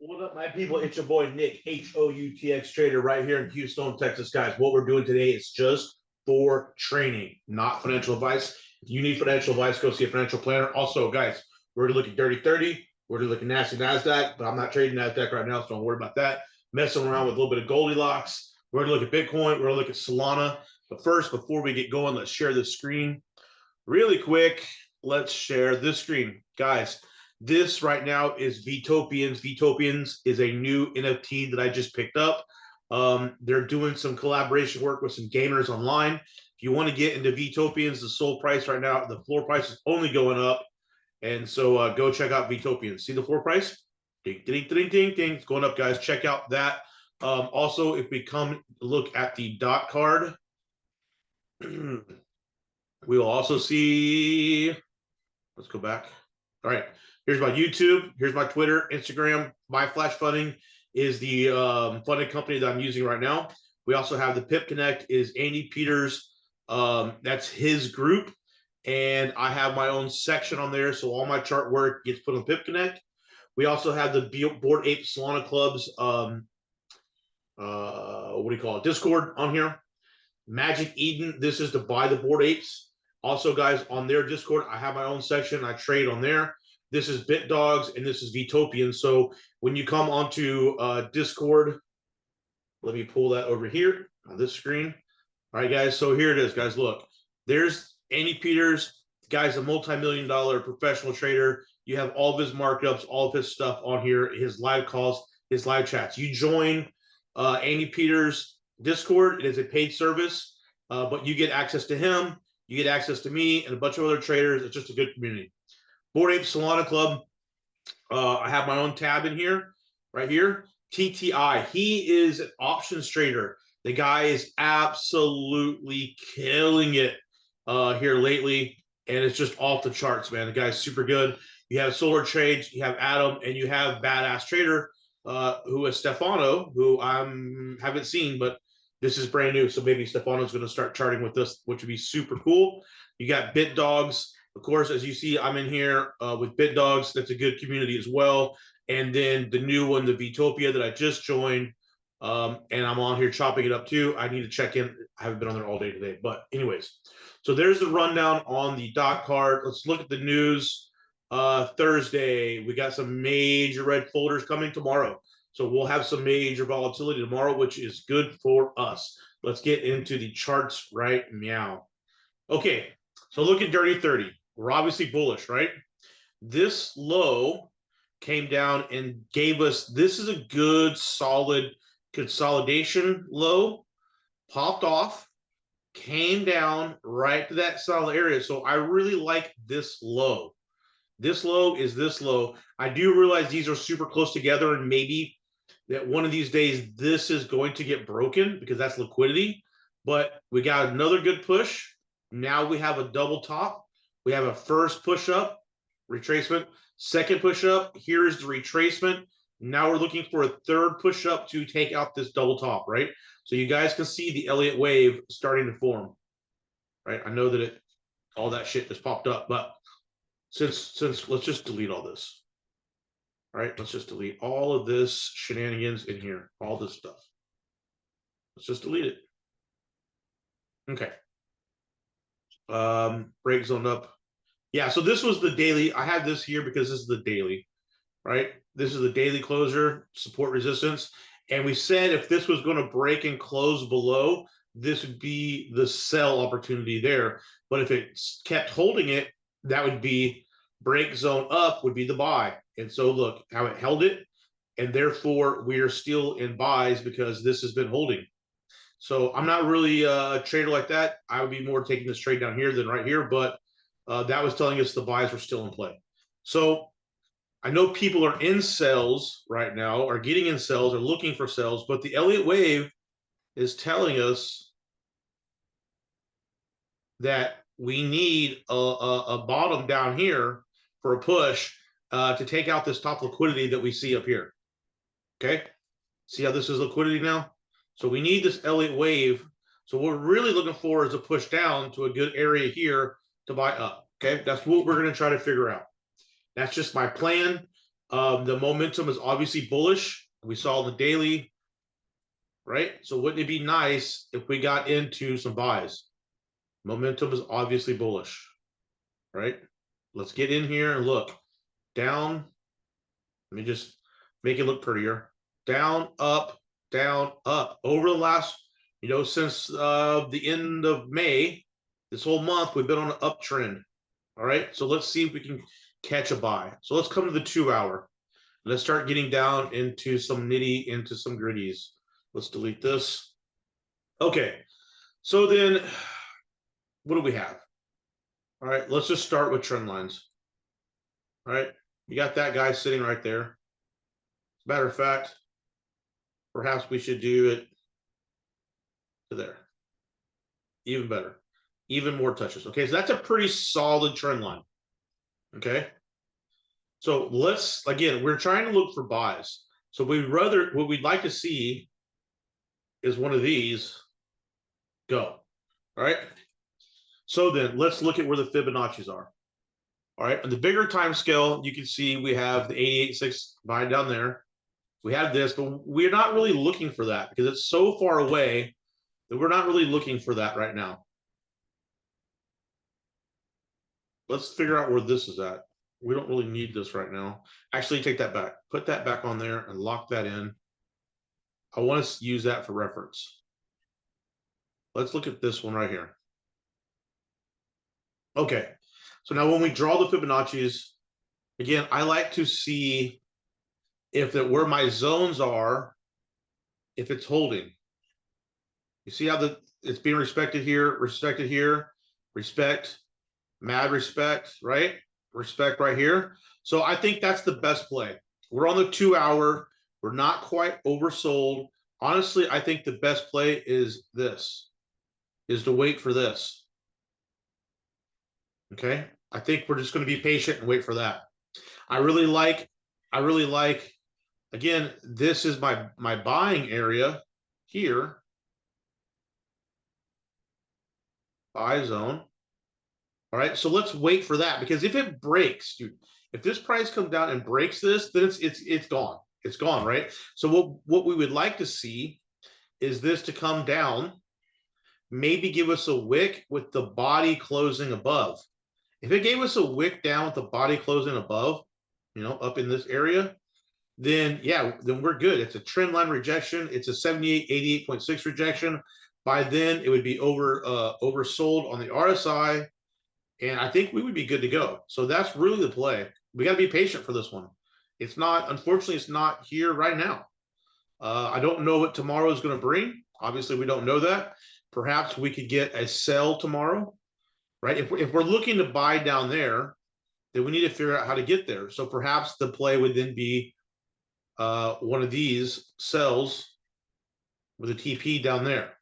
What up, my people? It's your boy Nick, HOUTX Trader, right here in Houston, Texas, guys. What we're doing today is just for training, not financial advice. If you need financial advice, go see a financial planner. Also, guys, we're going to look at Dirty 30. We're going to look at NASDAQ, but I'm not trading NASDAQ right now, so don't worry about that. Messing around with a little bit of Goldilocks. We're going to look at Bitcoin. We're going to look at Solana. But first, before we get going, let's share the screen really quick. Let's share this screen, guys. This right now is Vtopians. Vtopians is a new NFT that I just picked up. They're doing some collaboration work with some gamers online. If you want to get into Vtopians, the sold price right now, the floor price is only going up. And so go check out Vtopians. See the floor price? Ding, ding, ding, ding, ding. It's going up, guys. Check out that. Also, if we come look at the dot card, we will also see, let's go back. All right. Here's my YouTube. Here's my Twitter, Instagram. My Flash Funding is the funding company that I'm using right now. We also have the Pip Connect is Andy Peters. That's his group. And I have my own section on there. So all my chart work gets put on Pip Connect. We also have the Bored Ape Solana Club's, what do you call it? Discord on here. Magic Eden. This is to buy the Bored Apes. Also, guys, on their Discord, I have my own section. I trade on there. This is BitDogs, and this is Vtopian. So when you come onto Discord, let me pull that over here on this screen. All right, guys, so here it is, guys. Look, there's Andy Peters. The guy's a multi-million-dollar professional trader. You have all of his markups, all of his stuff on here, his live calls, his live chats. You join Andy Peters' Discord. It is a paid service, but you get access to him. You get access to me and a bunch of other traders. It's just a good community. Bored Ape Solana Club. I have my own tab in here, right here. TTI. He is an options trader. The guy is absolutely killing it here lately, and it's just off the charts, man. The guy's super good. You have Solar Trades, you have Adam, and you have Badass Trader, who is Stefano, who I haven't seen, but this is brand new. So maybe Stefano's going to start charting with this, which would be super cool. You got BitDogs. Of course, as you see, I'm in here with BitDogs. That's a good community as well. And then the new one, the Vtopia that I just joined. And I'm on here chopping it up too. I need to check in. I haven't been on there all day today. But anyways, so there's the rundown on the dot card. Let's look at the news. Thursday, we got some major red folders coming tomorrow. So we'll have some major volatility tomorrow, which is good for us. Let's get into the charts right now. Okay, so look at Dirty 30. We're obviously bullish, right? This low came down and gave us, this is a good, solid consolidation low, popped off, came down right to that solid area. So I really like this low. This low is this low. I do realize these are super close together, and maybe that one of these days this is going to get broken because that's liquidity. But we got another good push. Now we have a double top. We have a first push up, retracement, second push up. Here is the retracement. Now we're looking for a third push up to take out this double top, right? So you guys can see the Elliott wave starting to form, right? I know that all that shit just popped up, but since let's just delete all this. All right, let's just delete all of this shenanigans in here, all this stuff. Let's just delete it. Okay. Break zone up. Yeah, so this was the daily. I have this here because this is the daily, right? This is the daily closure, support resistance. And we said if this was going to break and close below, this would be the sell opportunity there. But if it kept holding it, that would be break zone up would be the buy. And so look how it held it. And therefore, we are still in buys because this has been holding. So I'm not really a trader like that. I would be more taking this trade down here than right here. But that was telling us the buys were still in play. So I know people are in sells right now, are getting in sells, are looking for sells, but the Elliott wave is telling us that we need a bottom down here for a push to take out this top liquidity that we see up here. Okay, see how this is liquidity now? So we need this Elliott wave. So what we're really looking for is a push down to a good area here to buy up. Okay, that's what we're going to try to figure out. That's just my plan. The momentum is obviously bullish. We saw the daily, right? So wouldn't it be nice if we got into some buys? Momentum is obviously bullish, right? Let's get in here and look. Down. Let me just make it look prettier. Down, up, over the last, since the end of May, this whole month, we've been on an uptrend. All right. So let's see if we can catch a buy. So let's come to the 2 hour. Let's start getting down into some into some gritties. Let's delete this. Okay. So then what do we have? All right. Let's just start with trend lines. All right. You got that guy sitting right there. As a matter of fact, perhaps we should do it to there. Even better. Even more touches. Okay, so that's a pretty solid trend line. Okay. So let's, again, we're trying to look for buys. So what we'd like to see is one of these go. All right. So then let's look at where the Fibonacci's are. All right. On the bigger time scale, you can see we have the 88.6 buy down there. We have this, but we're not really looking for that because it's so far away that we're not really looking for that right now. Let's figure out where this is at. We don't really need this right now. Actually, take that back. Put that back on there and lock that in. I want to use that for reference. Let's look at this one right here. Okay. So now when we draw the Fibonacci's, again, I like to see if where my zones are, if it's holding. You see how it's being respected here, respect, mad respect, right? Respect right here. So I think that's the best play. We're on the 2 hour. We're not quite oversold. Honestly, I think the best play is this, is to wait for this. Okay. I think we're just going to be patient and wait for that. I really like, again, this is my buying area here. Buy zone. All right. So let's wait for that, because if it breaks, dude, if this price comes down and breaks this, then it's gone. It's gone, right? So what we would like to see is this to come down, maybe give us a wick with the body closing above. If it gave us a wick down with the body closing above, up in this area, then yeah, then we're good. It's a trend line rejection. It's a 78, 88.6 rejection. By then it would be oversold on the RSI. And I think we would be good to go. So that's really the play. We got to be patient for this one. It's not, unfortunately, it's not here right now. I don't know what tomorrow is going to bring. Obviously, we don't know that. Perhaps we could get a sell tomorrow, right? If we're looking to buy down there, then we need to figure out how to get there. So perhaps the play would then be one of these sells with a TP down there.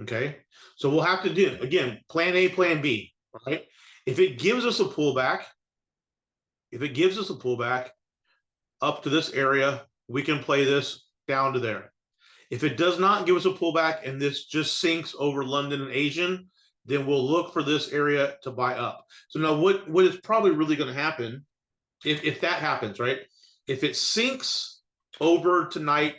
Okay. So we'll have to do, again, plan A, plan B, right? If it gives us a pullback, up to this area, we can play this down to there. If it does not give us a pullback and this just sinks over London and Asian, then we'll look for this area to buy up. So now what is probably really going to happen, if that happens, right? If it sinks over tonight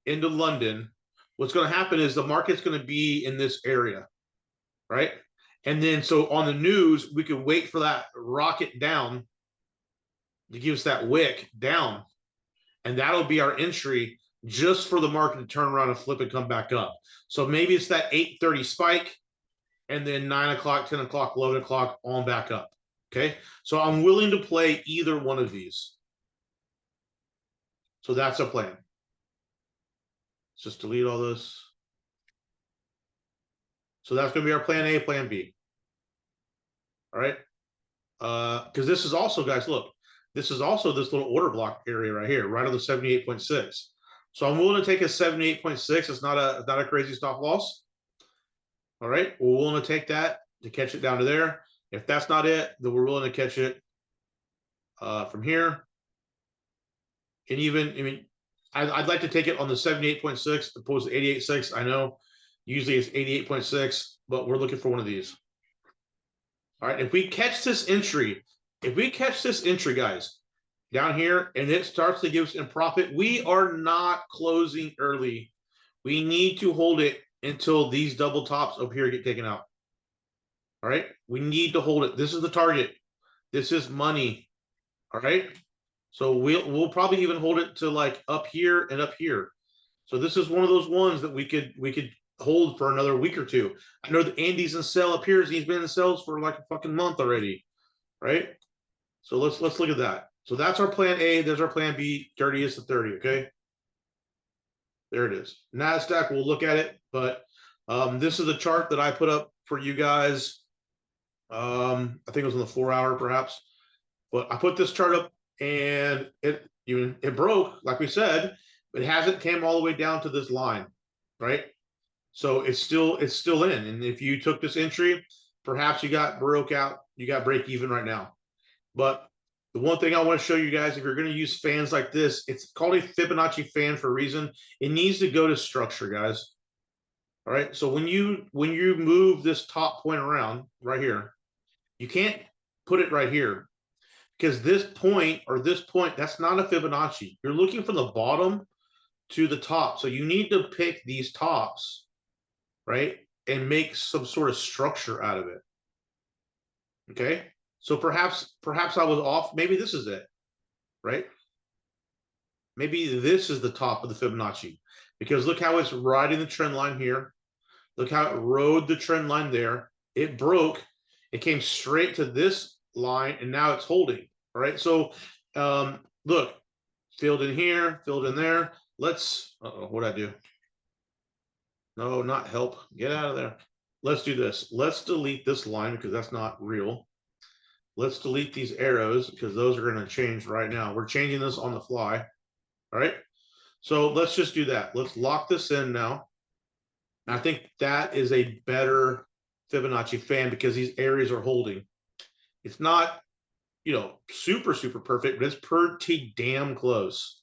into London, what's going to happen is the market's going to be in this area, right? And then so on the news, we can wait for that rocket down to give us that wick down. And that'll be our entry just for the market to turn around and flip and come back up. So maybe it's that 8:30 spike and then 9 o'clock, 10 o'clock, 11 o'clock on back up. Okay. So I'm willing to play either one of these. So that's a plan. Let's just delete all this. So that's going to be our plan A, plan B. All right. Because this is also, guys, look, this is also this little order block area right here, right on the 78.6. So I'm willing to take a 78.6. It's not a crazy stop loss. All right. We're willing to take that to catch it down to there. If that's not it, then we're willing to catch it from here. And even, I mean, I'd like to take it on the 78.6 opposed to 88.6. I know usually it's 88.6, but we're looking for one of these. All right. If we catch this entry, guys, down here and it starts to give us in profit, we are not closing early. We need to hold it until these double tops up here get taken out. All right, we need to hold it. This is the target. This is money. All right, so we'll probably even hold it to like up here and up here. So this is one of those ones that we could hold for another week or two. I know that Andy's in sell up here. He's been in sales for like a fucking month already, right? So let's look at that. So that's our plan A. There's our plan B. 30 is the 30. Okay, there it is. NASDAQ. We'll look at it, but this is the chart that I put up for you guys. I think it was on the 4 hour perhaps, but I put this chart up and it broke, like we said, but it hasn't came all the way down to this line, right? So it's still in. And if you took this entry, perhaps you got broke out, you got break even right now. But the one thing I want to show you guys, if you're going to use fans like this, it's called a Fibonacci fan for a reason. It needs to go to structure, guys. All right. So when you move this top point around right here, you can't put it right here because this point or this point, that's not a Fibonacci. You're looking from the bottom to the top. So you need to pick these tops, right? And make some sort of structure out of it. Okay. So perhaps I was off. Maybe this is it, right? Maybe this is the top of the Fibonacci because look how it's riding the trend line here. Look how it rode the trend line there. It broke. It came straight to this line, and now it's holding. All right. So look, filled in here, filled in there. Let's, what'd I do? No, not help. Get out of there. Let's do this. Let's delete this line because that's not real. Let's delete these arrows because those are going to change right now. We're changing this on the fly. All right. So let's just do that. Let's lock this in now. And I think that is a better Fibonacci fan because these areas are holding. It's not, super perfect, but it's pretty damn close.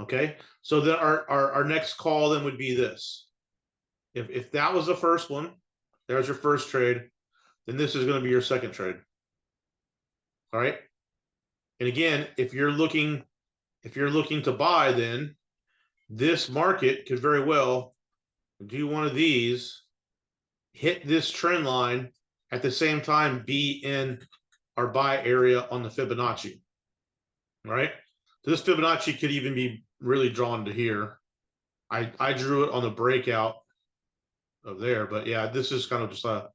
Okay. So then our next call then would be this. If that was the first one, there's your first trade, then this is going to be your second trade. All right. And again, if you're looking to buy, then this market could very well do one of these, hit this trend line at the same time, be in our buy area on the Fibonacci. All right. So this Fibonacci could even be really drawn to here. I drew it on the breakout of there, but yeah, this is kind of just I'll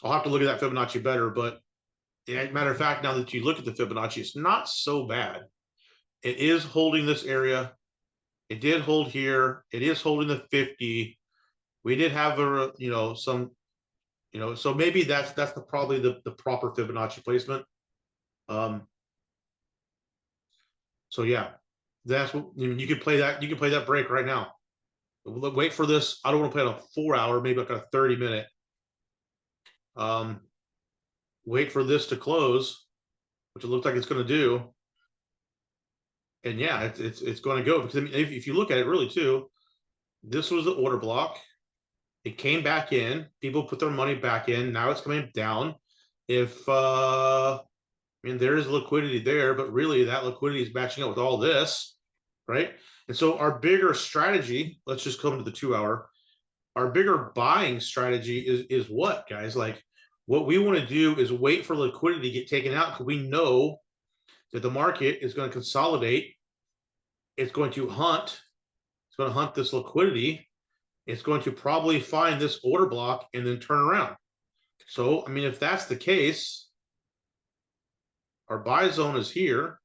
have to look at that Fibonacci better, but matter of fact, now that you look at the Fibonacci, it's not so bad. It is holding this area. It did hold here. It is holding the 50. We did have some, so maybe that's probably the proper Fibonacci placement. So yeah, that's what you could play that. You can play that break right now. Wait for this. I don't want to play on a 4 hour, maybe like a 30-minute. Wait for this to close, which it looks like it's going to do. And yeah, it's going to go because I mean, if you look at it really too, this was the order block. It came back in. People put their money back in. Now it's coming down. If I mean, there is liquidity there, but really that liquidity is matching up with all this, right? And so our bigger strategy, let's just come to the 2 hour. Our bigger buying strategy is what, guys? Like what we want to do is wait for liquidity to get taken out because we know that the market is going to consolidate. It's going to hunt. It's going to hunt this liquidity. It's going to probably find this order block and then turn around. So, I mean, if that's the case, our buy zone is here,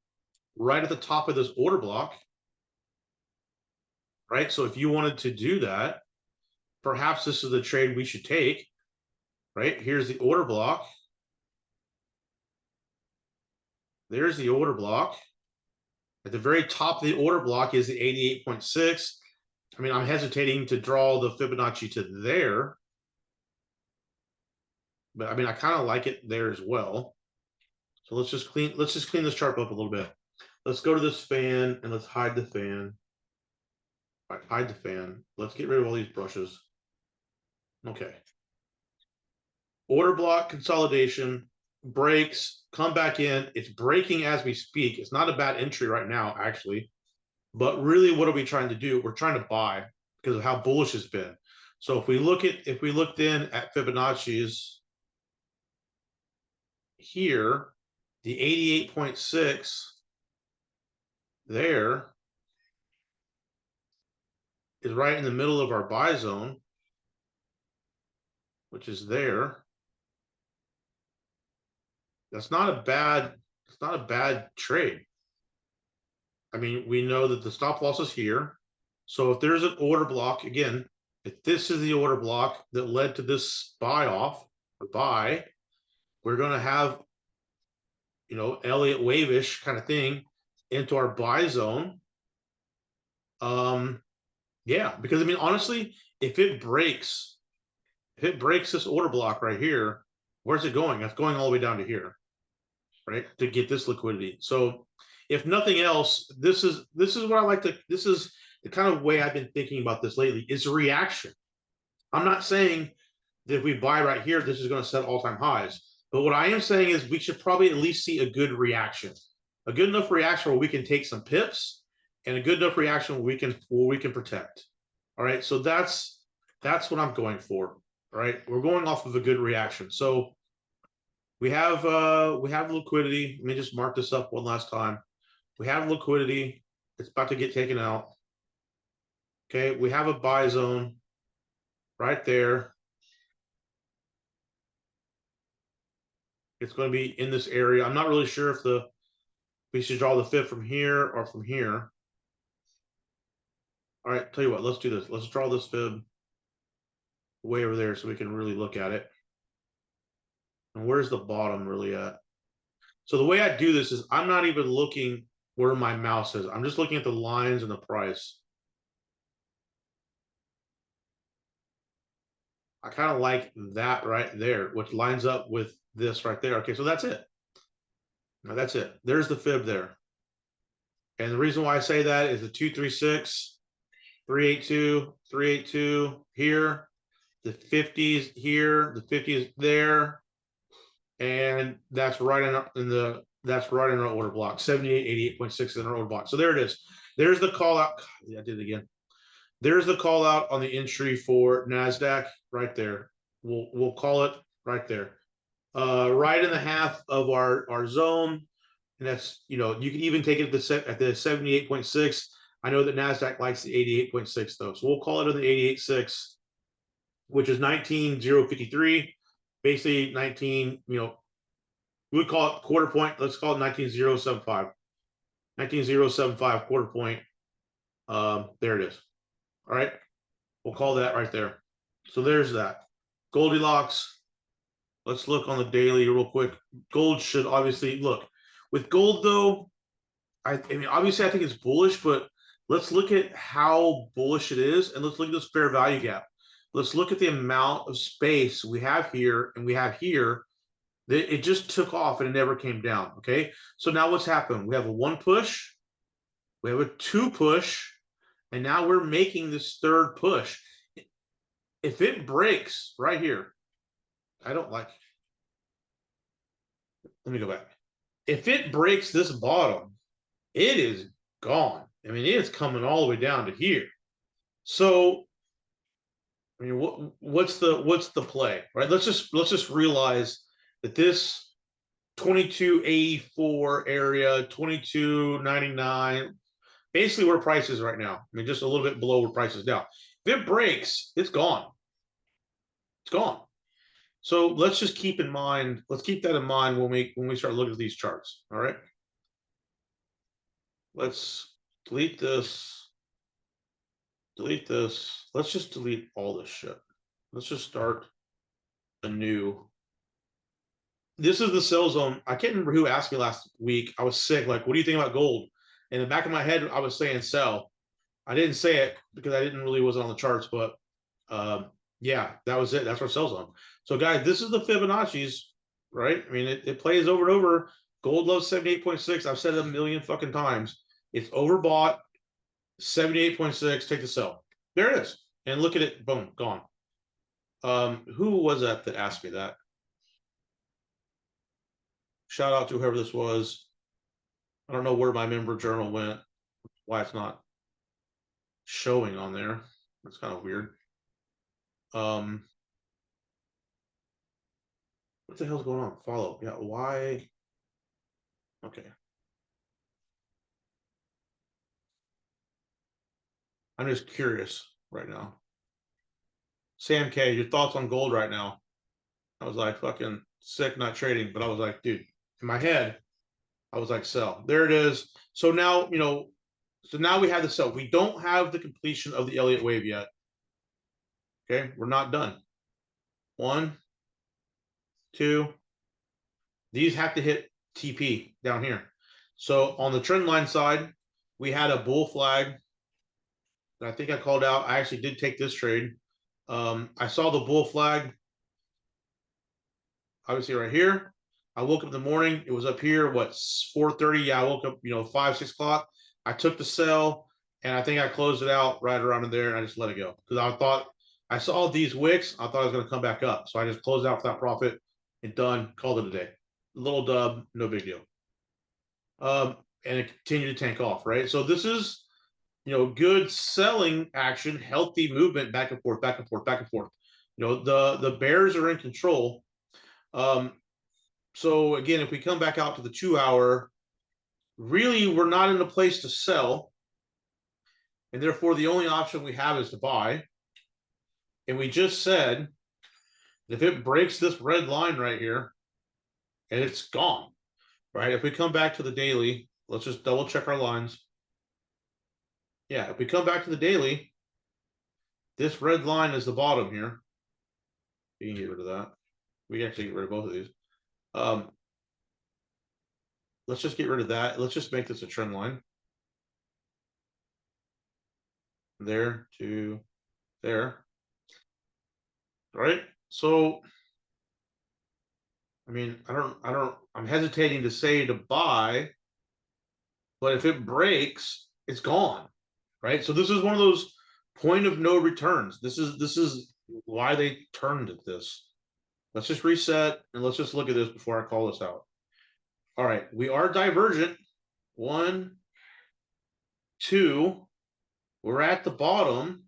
right at the top of this order block, right? So if you wanted to do that, perhaps this is the trade we should take, right? Here's the order block. There's the order block. At the very top of the order block is the 88.6. I mean, I'm hesitating to draw the Fibonacci to there. But I mean, I kind of like it there as well. So let's just clean this chart up a little bit. Let's go to this fan and let's hide the fan. All right, hide the fan. Let's get rid of all these brushes. Okay. Order block consolidation. breaks, come back in. It's breaking as we speak. It's not a bad entry right now, actually. But really, what are we trying to do? We're trying to buy because of how bullish it's been. So if we looked in at Fibonacci's here, the 88.6 there is right in the middle of our buy zone, which is there. It's not a bad trade. I mean, we know that the stop loss is here. So if there's an order block, again, if this is the order block that led to this buy off or buy, we're going to have, Elliott wave-ish kind of thing into our buy zone. Yeah, because I mean, honestly, if it breaks this order block right here, where's it going? It's going all the way down to here, right? To get this liquidity. So if nothing else, this is what I like to, this is the kind of way I've been thinking about this lately, is a reaction. I'm not saying that if we buy right here, this is going to set all-time highs. But what I am saying is we should probably at least see a good reaction, a good enough reaction where we can take some pips, and a good enough reaction where we can protect. All right, so that's what I'm going for. All right, we're going off of a good reaction. So we have liquidity. Let me just mark this up one last time. We have liquidity. It's about to get taken out. Okay, we have a buy zone right there. It's going to be in this area. I'm not really sure if we should draw the fib from here or from here. All right, tell you what, let's do this. Let's draw this fib way over there so we can really look at it. And where's the bottom really at? So the way I do this is I'm not even looking where my mouse is. I'm just looking at the lines and the price. I kind of like that right there, which lines up with this right there. Okay, so that's it. Now that's it. There's the fib there. And the reason why I say that is the 236, 382, 382 here, the 50s here, the 50s there, and that's right in our order block. 78, 88.6 in our order block. So there it is. There's the call out. God, I did it again. There's the call out on the entry for NASDAQ right there. We'll call it right there. Right in the half of our zone. And that's, you can even take it at the 78.6. I know that NASDAQ likes the 88.6 though. So we'll call it on the 88.6, which is 19,053. Basically 19, we would call it quarter point. Let's call it 19,075. 19,075 quarter point. There it is. All right. We'll call that right there. So there's that. Goldilocks. Let's look on the daily real quick. Gold should obviously look. With gold though, I mean, obviously I think it's bullish, but let's look at how bullish it is, and let's look at this fair value gap. Let's look at the amount of space we have here and we have here. It just took off and it never came down. Okay, so now what's happened? We have a 1 push, we have a 2 push, and now we're making this 3rd push. If it breaks right here, I don't like. Let me go back. If it breaks this bottom, it is gone. I mean, it's coming all the way down to here. So, I mean, what's the play, right? Let's just realize that this 2284 area, 2299, basically where price is right now. I mean, just a little bit below where price is now. If it breaks, it's gone. It's gone. So let's just keep in mind. Let's keep that in mind when we start looking at these charts. All right. Let's delete this. Delete this. Let's just delete all this shit. Let's just start anew. This is the sell zone. I can't remember who asked me last week. I was sick. Like, what do you think about gold? In the back of my head, I was saying sell. I didn't say it because I wasn't on the charts, but yeah, that was it. That's our sell zone. So guys, this is the Fibonacci's, right? I mean, it plays over and over. Gold loves 78.6. I've said it a million fucking times. It's overbought. 78.6. Take the sell. There it is. And look at it. Boom, gone. Who was that asked me that? Shout out to whoever this was. I don't know where my member journal went, why it's not showing on there. That's kind of weird. What the hell's going on? Follow. Yeah, why? Okay. I'm just curious right now. Sam K, your thoughts on gold right now? I was like, fucking sick, not trading, but I was like, dude, in my head, I was like, sell. There it is. So now, so now we have the sell. We don't have the completion of the Elliott wave yet. Okay, we're not done. 1, 2. These have to hit TP down here. So on the trend line side, we had a bull flag that I think I called out. I actually did take this trade. I saw the bull flag, obviously right here. I woke up in the morning. It was up here, what, 4:30? Yeah, I woke up, 5, 6 o'clock. I took the sell, and I think I closed it out right around in there, and I just let it go. Because I thought, I saw these wicks. I thought I was going to come back up. So I just closed out for that profit and done, called it a day. Little dub, no big deal. And it continued to tank off, right? So this is, good selling action, healthy movement, back and forth, back and forth, back and forth. The bears are in control. So again, if we come back out to the 2-hour, really we're not in a place to sell, and therefore the only option we have is to buy. And we just said, if it breaks this red line right here, and it's gone, right? If we come back to the daily, let's just double check our lines. Yeah, if we come back to the daily, this red line is the bottom here. We can get rid of that. We can actually get rid of both of these. Let's just get rid of that. Let's just make this a trend line. There to there. Right? So, I mean, I'm hesitating to say to buy, but if it breaks, it's gone. Right? So this is one of those point of no returns. This is why they turned at this. Let's just reset and let's just look at this before I call this out. All right, we are divergent. 1, 2. We're at the bottom.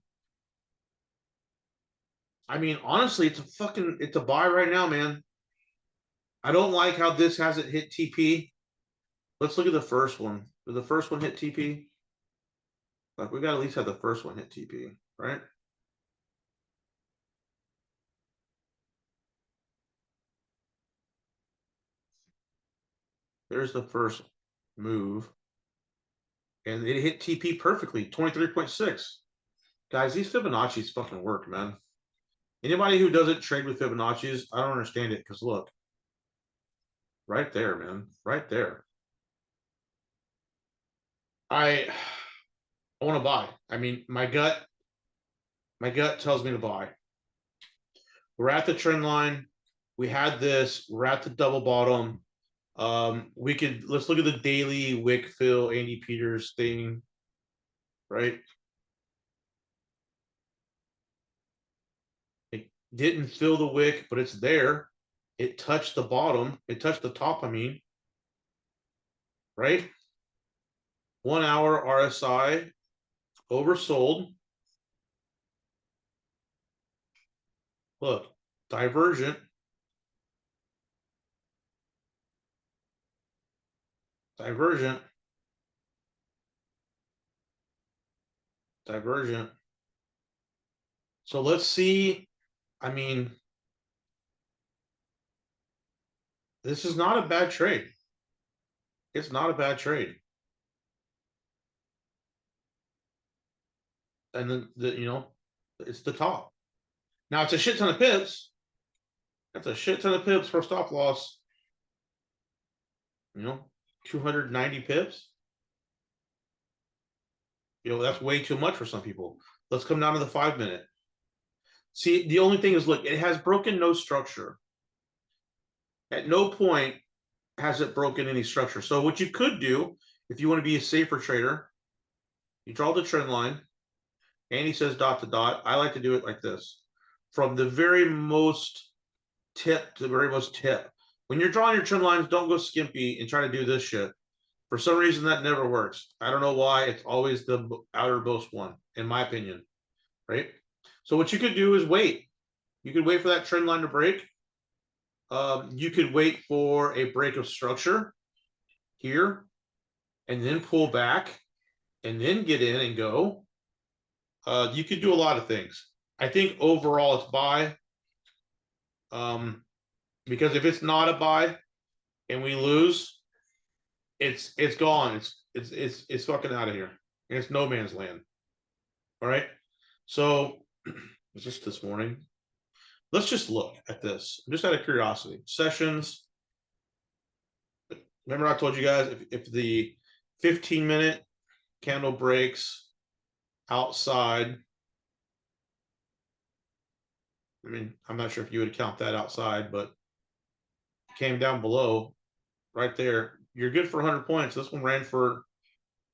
I mean, honestly, it's a buy right now, man. I don't like how this hasn't hit TP. Let's look at the first one. Did the first one hit TP? Like, we got to at least have the first one hit TP, right? There's the first move. And it hit TP perfectly, 23.6. Guys, these Fibonacci's fucking work, man. Anybody who doesn't trade with Fibonacci's, I don't understand it, because look. Right there, man. Right there. I want to buy. I mean, my gut tells me to buy. We're at the trend line. We had this. We're at the double bottom. Let's look at the daily wick fill Andy Peters thing, right? It didn't fill the wick, but it's there. It touched the bottom. It touched the top, I mean, right? 1 hour RSI oversold. Look, divergent. Divergent. Divergent. So let's see. I mean, this is not a bad trade. It's not a bad trade. And then it's the top. Now it's a shit ton of pips. That's a shit ton of pips for stop loss. 290 pips. That's way too much for some people. Let's come down to the 5-minute. See, the only thing is, look, it has broken no structure. At no point has it broken any structure. So what you could do, if you want to be a safer trader, you draw the trend line. Andy says dot to dot. I like to do it like this. From the very most tip to the very most tip. When you're drawing your trend lines, don't go skimpy and try to do this shit. For some reason, that never works. I don't know why. It's always the outermost one, in my opinion, right? So what you could do is wait. You could wait for that trend line to break. You could wait for a break of structure here, and then pull back, and then get in and go. You could do a lot of things. I think overall it's buy. Because if it's not a buy and we lose, it's gone. It's fucking out of here. It's no man's land. All right. So it's just this morning. Let's just look at this, just out of curiosity. Sessions. Remember, I told you guys if the 15-minute candle breaks outside. I mean, I'm not sure if you would count that outside, but came down below right there. You're good for 100 points. This one ran for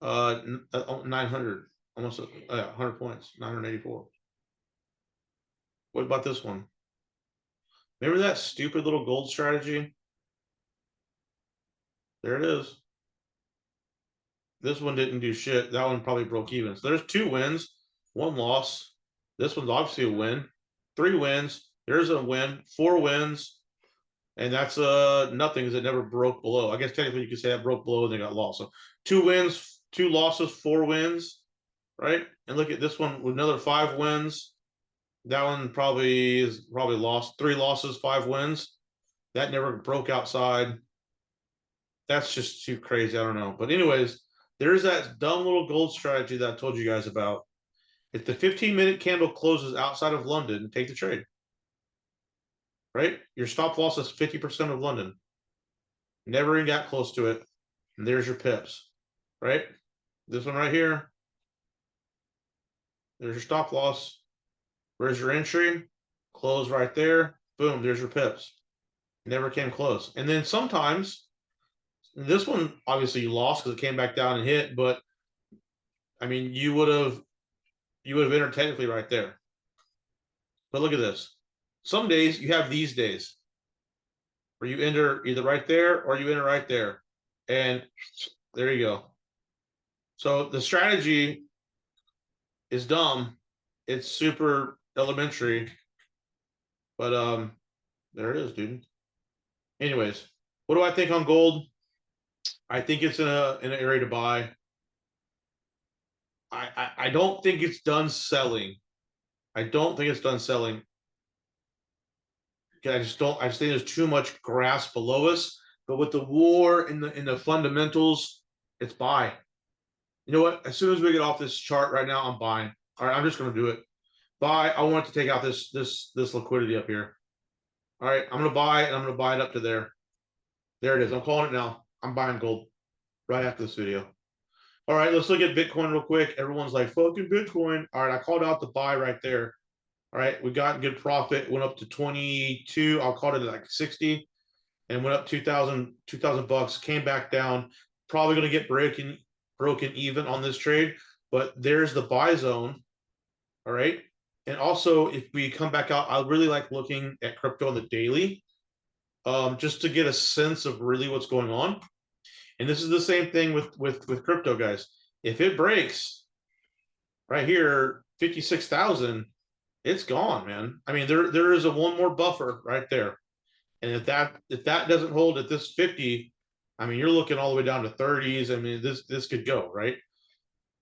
900, almost 100 points, 984. What about this one? Remember that stupid little gold strategy? There it is. This one didn't do shit. That one probably broke even. So there's 2 wins, 1 loss. This one's obviously a win. 3 wins. There's a win. 4 wins. And that's nothing, because it never broke below. I guess technically you could say that broke below and they got lost. So 2 wins, 2 losses, 4 wins, right? And look at this one with another 5 wins. That one probably lost. 3 losses, 5 wins. That never broke outside. That's just too crazy. I don't know. But anyways, there's that dumb little gold strategy that I told you guys about. If the 15-minute candle closes outside of London, take the trade. Right? Your stop loss is 50% of London. Never even got close to it. And there's your pips. Right? This one right here. There's your stop loss. Where's your entry? Close right there. Boom, there's your pips. Never came close. And then sometimes, this one obviously you lost because it came back down and hit, but I mean you would have entered technically right there. But look at this. Some days you have these days where you enter either right there or you enter right there. And there you go. So the strategy is dumb. It's super elementary. But there it is, dude. Anyways, what do I think on gold? I think it's in an area to buy. I don't think it's done selling. I don't think it's done selling. I just think there's too much grass below us. But with the war in the fundamentals, it's buy. You know what? As soon as we get off this chart right now, I'm buying. All right, I'm just gonna do it. Buy. I want to take out this liquidity up here. All right, I'm gonna buy it, and I'm gonna buy it up to there. There it is. I'm calling it now. I'm buying gold right after this video. All right, let's look at Bitcoin real quick. Everyone's like, fucking Bitcoin. All right, I called out the buy right there. All right, we got good profit. Went up to 22. I'll call it like 60, and went up 2,000 bucks. Came back down. Probably going to get broken even on this trade, but there's the buy zone. All right, and also if we come back out, I really like looking at crypto on the daily, just to get a sense of really what's going on. And this is the same thing with crypto, guys. If it breaks right here, 56,000, it's gone, man. I mean, there is a one more buffer right there. And if that doesn't hold at this 50, I mean, you're looking all the way down to 30s. I mean, this could go, right?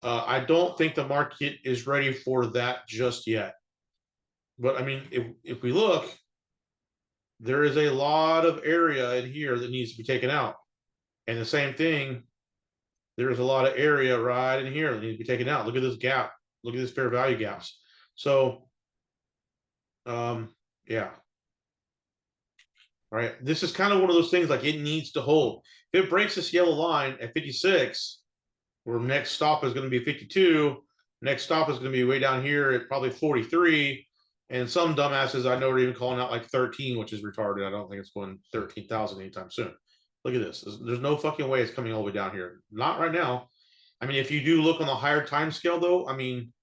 I don't think the market is ready for that just yet. But I mean, if we look, there is a lot of area in here that needs to be taken out. And the same thing, there's a lot of area right in here that needs to be taken out. Look at this gap. Look at this fair value gaps. So, yeah. All right. This is kind of one of those things like it needs to hold. If it breaks this yellow line at 56, where next stop is going to be 52, next stop is going to be way down here at probably 43. And some dumbasses I know are even calling out like 13, which is retarded. I don't think it's going 13,000 anytime soon. Look at this. There's no fucking way it's coming all the way down here. Not right now. I mean, if you do look on the higher time scale, though, I mean,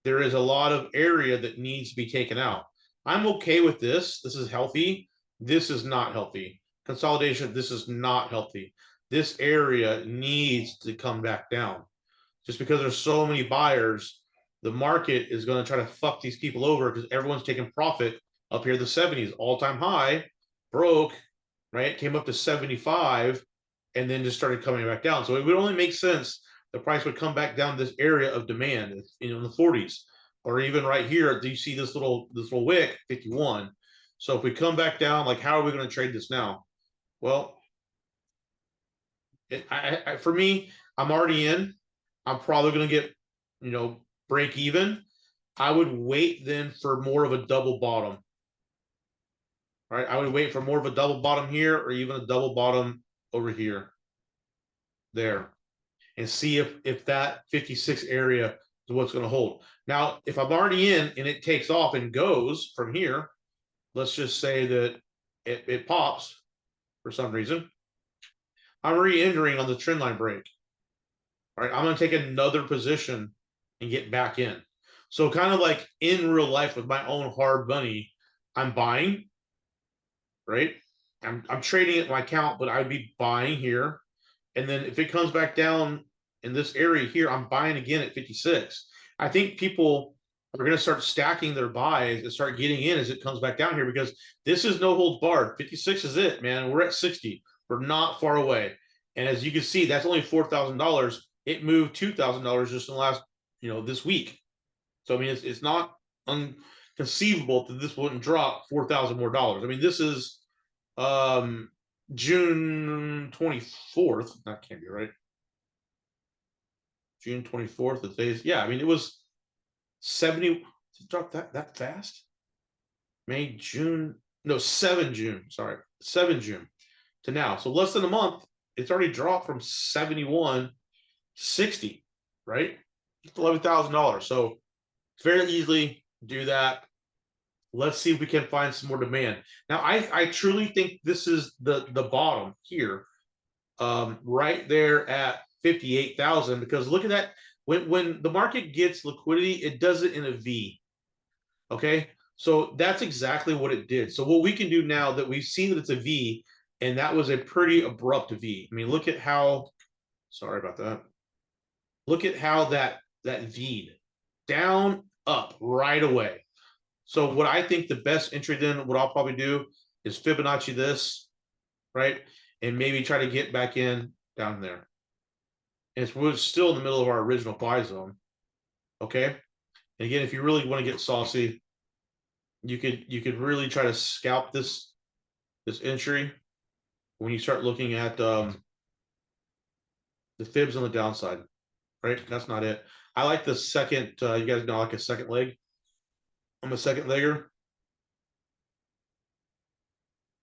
there is a lot of area that needs to be taken out. I'm okay with this. This is healthy. This is not healthy. consolidation. This is not healthy. This area needs to come back down. Just because there's so many buyers, the market is going to try to fuck these people over because everyone's taking profit up here. The 70s all-time high broke, right? Came up to 75 and then just started coming back down. So it would only make sense the price would come back down to this area of demand, in the 40s, or even right here. Do you see this little wick 51? So if we come back down, like, how are we going to trade this now? Well, for me, I'm already in. I'm probably going to get, break even. I would wait then for more of a double bottom. Right? I would wait for more of a double bottom here, or even a double bottom over here, there, and see if that 56 area is what's going to hold. Now, if I'm already in and it takes off and goes from here, let's just say that it pops for some reason, I'm re-entering on the trend line break. All right, I'm going to take another position and get back in. So kind of like in real life with my own hard money, I'm buying, right? I'm trading at my account, but I'd be buying here. And then if it comes back down in this area here, I'm buying again at 56. I think people are going to start stacking their buys and start getting in as it comes back down here, because this is no holds barred. 56 is it, man. We're at 60. We're not far away. And as you can see, that's only $4,000. It moved $2,000 just in the last, this week. So, I mean, it's not unconceivable that this wouldn't drop $4,000 more dollars. I mean, this is June 24th. That can't be right. June 24th. The days. Yeah, I mean, it was 70. It dropped that fast? May, June. No, 7 June. Sorry, 7 June to now. So less than a month. It's already dropped from 71 to 60, right? $11,000. So very easily do that. Let's see if we can find some more demand. Now, I truly think this is the bottom here, right there at 58,000. Because look at that. When the market gets liquidity, it does it in a V. Okay, so that's exactly what it did. So what we can do now that we've seen that it's a V, and that was a pretty abrupt V. I mean, look at how. Sorry about that. Look at how that V'd down, up right away. So what I think the best entry then, what I'll probably do is Fibonacci this, right? And maybe try to get back in down there. And we're still in the middle of our original buy zone. Okay. And again, if you really want to get saucy, you could really try to scalp this entry when you start looking at the fibs on the downside, right? That's not it. I like the second, you guys know, like a second leg. I'm a second legger.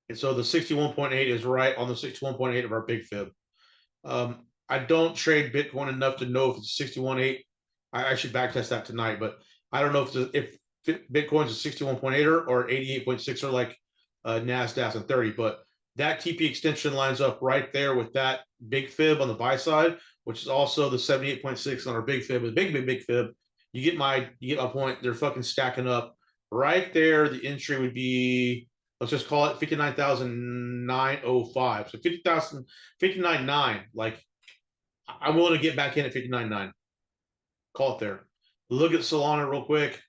And so the 61.8 is right on the 61.8 of our big fib. I don't trade Bitcoin enough to know if it's 61.8. I should backtest that tonight, but I don't know if Bitcoin's a 61.8 or 88.6 or like NASDAQ and 30. But that TP extension lines up right there with that big fib on the buy side, which is also the 78.6 on our big fib. With big fib, you get my point. They're fucking stacking up right there. The entry would be, let's just call it 59,905. So 50,000, 59.9. Like, I'm willing to get back in at 59.9. Call it there. Look at Solana real quick.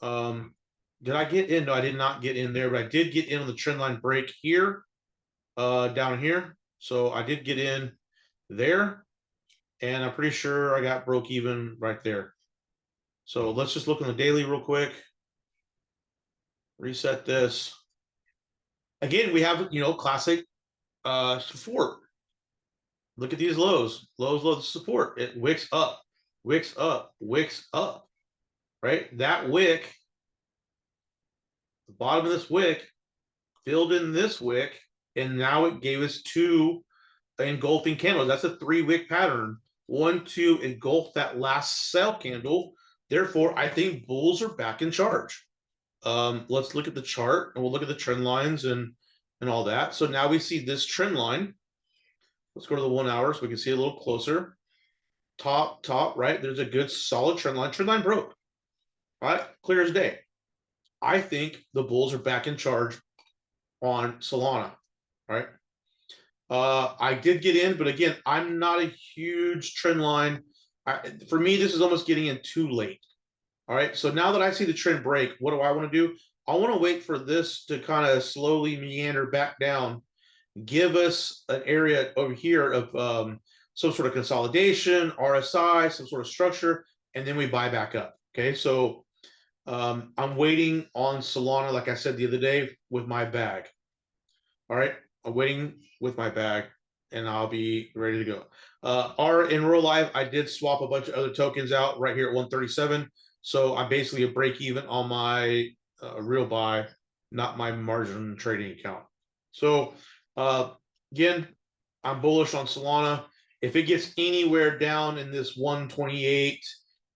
Did I get in? No, I did not get in there, but I did get in on the trend line break here, down here. So I did get in there, and I'm pretty sure I got broke even right there. So let's just look on the daily real quick. Reset this. Again, we have, classic support. Look at these lows, lows, support. It wicks up, wicks up, wicks up, right? That wick, the bottom of this wick, filled in this wick, and now it gave us 2 engulfing candles. That's a 3-wick pattern. 1, 2, engulf that last sell candle. Therefore, I think bulls are back in charge. Let's look at the chart, and we'll look at the trend lines and all that. So now we see this trend line. Let's go to the 1 hour so we can see a little closer. Top, right? There's a good solid trend line. Trend line broke, right? Clear as day. I think the bulls are back in charge on Solana. All right. I did get in, but again, I'm not a huge trend line. For me, this is almost getting in too late. All right. So now that I see the trend break, what do I want to do? I want to wait for this to kind of slowly meander back down, give us an area over here of some sort of consolidation, RSI, some sort of structure, and then we buy back up. Okay. So I'm waiting on Solana, like I said the other day, with my bag. All right. I'm waiting with my bag and I'll be ready to go. In real life, I did swap a bunch of other tokens out right here at 137. So I'm basically a break even on my real buy, not my margin trading account. So again, I'm bullish on Solana. If it gets anywhere down in this 128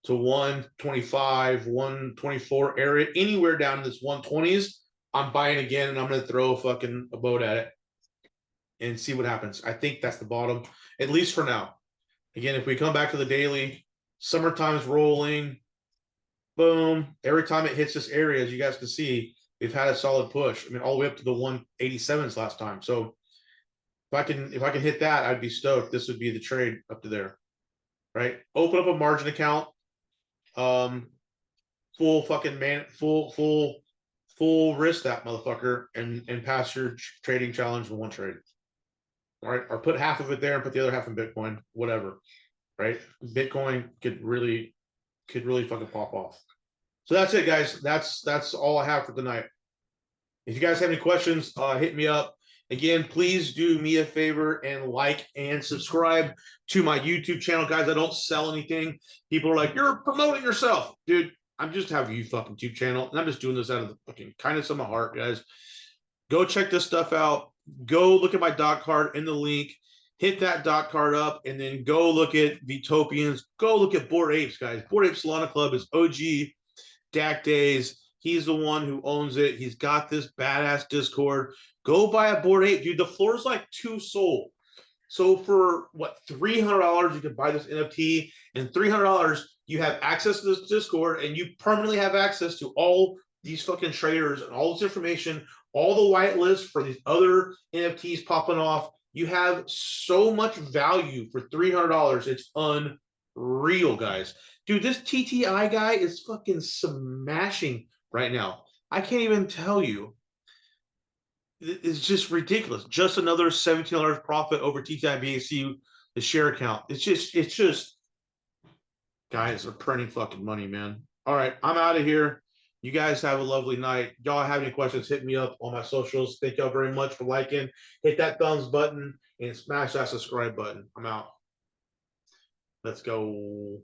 to 125, 124 area, anywhere down in this 120s, I'm buying again and I'm going to throw a boat at it and see what happens. I think that's the bottom, at least for now. Again, if we come back to the daily, summertime's rolling, boom. Every time it hits this area, as you guys can see, we've had a solid push. I mean, all the way up to the 187s last time. So if I can hit that, I'd be stoked. This would be the trade up to there, right? Open up a margin account, full risk that motherfucker, and pass your trading challenge with one trade. All right, or put half of it there and put the other half in Bitcoin, whatever. Right? Bitcoin could really fucking pop off. So that's it, guys. That's all I have for tonight. If you guys have any questions, hit me up. Again, please do me a favor and like and subscribe to my YouTube channel, guys. I don't sell anything. People are like, you're promoting yourself, dude. I'm just have a fucking YouTube channel, and I'm just doing this out of the fucking kindness of my heart, guys. Go check this stuff out. Go look at my dot card in the link. Hit that dot card up, and then go look at Vtopians. Go look at Bored Apes, guys. Bored Apes Solana Club is OG DAC Days. He's the one who owns it. He's got this badass Discord. Go buy a Bored Ape, dude. The floor is like 2 SOL. So for what, $300, you can buy this NFT, and $300, you have access to this Discord, and you permanently have access to all these fucking traders and all this information, all the whitelist for these other NFTs popping off. You have so much value for $300. It's unreal, guys. Dude, this TTI guy is fucking smashing right now. I can't even tell you. It's just ridiculous. Just another $17 profit over TTI BAC, the share count. It's just, guys are printing fucking money, man. All right, I'm out of here. You guys have a lovely night. Y'all have any questions, hit me up on my socials. Thank y'all very much for liking. Hit that thumbs button and smash that subscribe button. I'm out. Let's go.